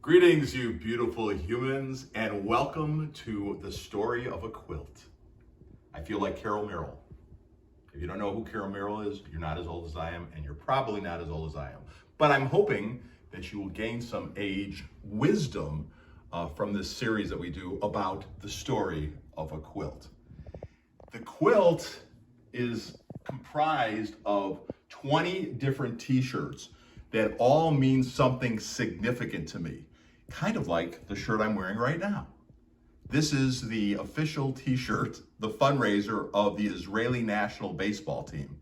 Greetings, you beautiful humans, and welcome to the story of a quilt. I feel like Carol Merrill. If you don't know who Carol Merrill is, you're not as old as I am, and you're probably not as old as I am. But I'm hoping that you will gain some age wisdom from this series that we do about the story of a quilt. The quilt is comprised of 20 different t-shirts that all mean something significant to me. Kind of like the shirt I'm wearing right now. This is the official t-shirt, the fundraiser of the Israeli national baseball team.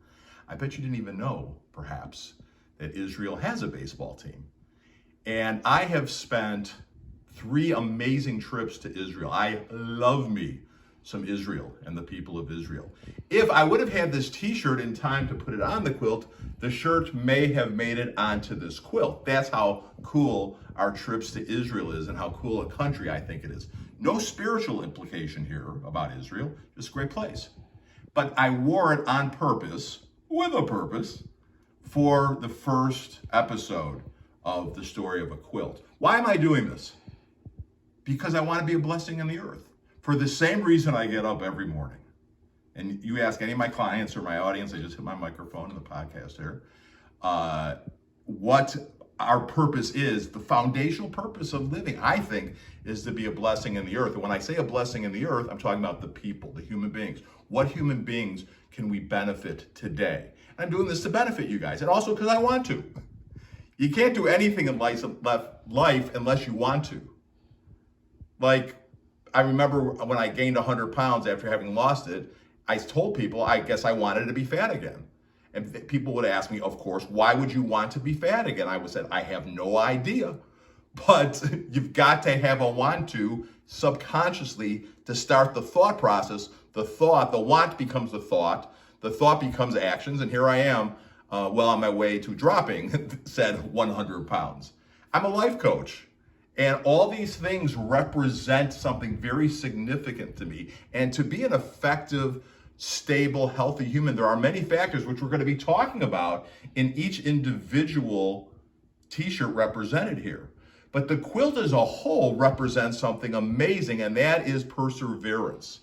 I bet you didn't even know, perhaps, that Israel has a baseball team. And I have spent 3 amazing trips to Israel. I love me some Israel and the people of Israel. If I would have had this t-shirt in time to put it on the quilt, the shirt may have made it onto this quilt. That's how cool our trips to Israel is and how cool a country I think it is. No spiritual implication here about Israel, just a great place. But I wore it on purpose, with a purpose, for the first episode of the story of a quilt. Why am I doing this? Because I want to be a blessing in the earth. For the same reason I get up every morning. And you ask any of my clients or my audience, I just hit my microphone in the podcast here, what our purpose is, the foundational purpose of living, I think, is to be a blessing in the earth. And when I say a blessing in the earth, I'm talking about the people, the human beings. What human beings can we benefit today? And I'm doing this to benefit you guys, and also because I want to. You can't do anything in life unless you want to. Like, I remember when I gained 100 pounds after having lost it, I told people I guess I wanted to be fat again. And people would ask me, of course, why would you want to be fat again? I would say, I have no idea. But you've got to have a want to subconsciously to start the thought process. The want becomes the thought becomes actions. And here I am, well on my way to dropping said 100 pounds. I'm a life coach. And all these things represent something very significant to me. And to be an effective, stable, healthy human, there are many factors which we're going to be talking about in each individual t-shirt represented here. But the quilt as a whole represents something amazing, and that is perseverance.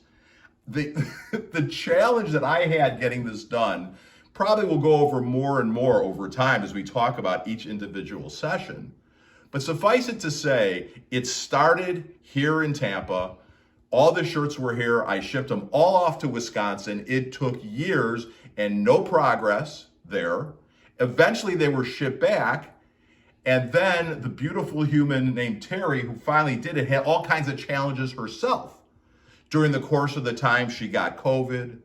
The challenge that I had getting this done probably will go over more and more over time as we talk about each individual session. But suffice it to say, it started here in Tampa. All the shirts were here. I shipped them all off to Wisconsin. It took years and no progress there. Eventually, they were shipped back. And then the beautiful human named Terry, who finally did it, had all kinds of challenges herself. During the course of the time, she got COVID.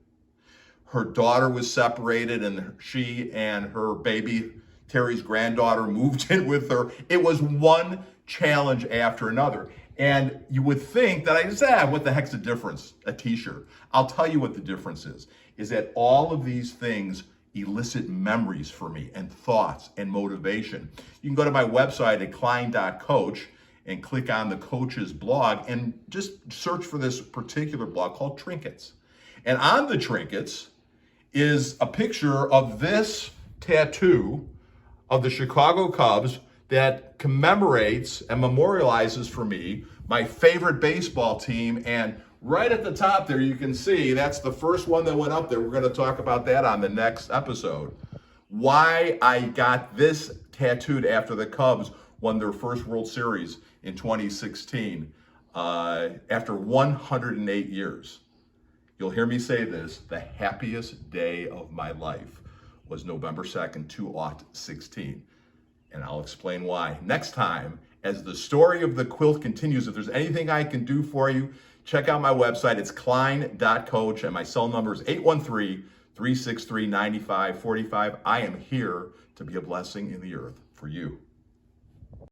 Her daughter was separated, and she and her baby, Terry's granddaughter, moved in with her. It was one challenge after another. And you would think that I just said, what the heck's the difference? A t-shirt. I'll tell you what the difference is that all of these things elicit memories for me and thoughts and motivation. You can go to my website at klein.coach and click on the coach's blog and just search for this particular blog called Trinkets. And on the trinkets is a picture of this tattoo of the Chicago Cubs that commemorates and memorializes for me my favorite baseball team. And right at the top there, you can see that's the first one that went up there. We're going to talk about that on the next episode. Why I got this tattooed after the Cubs won their first World Series in 2016 after 108 years. You'll hear me say this, the happiest day of my life was November 2nd, 2016. And I'll explain why next time as the story of the quilt continues. If there's anything I can do for you, check out my website. It's klein.coach, and my cell number is 813-363-9545. I am here to be a blessing in the earth for you.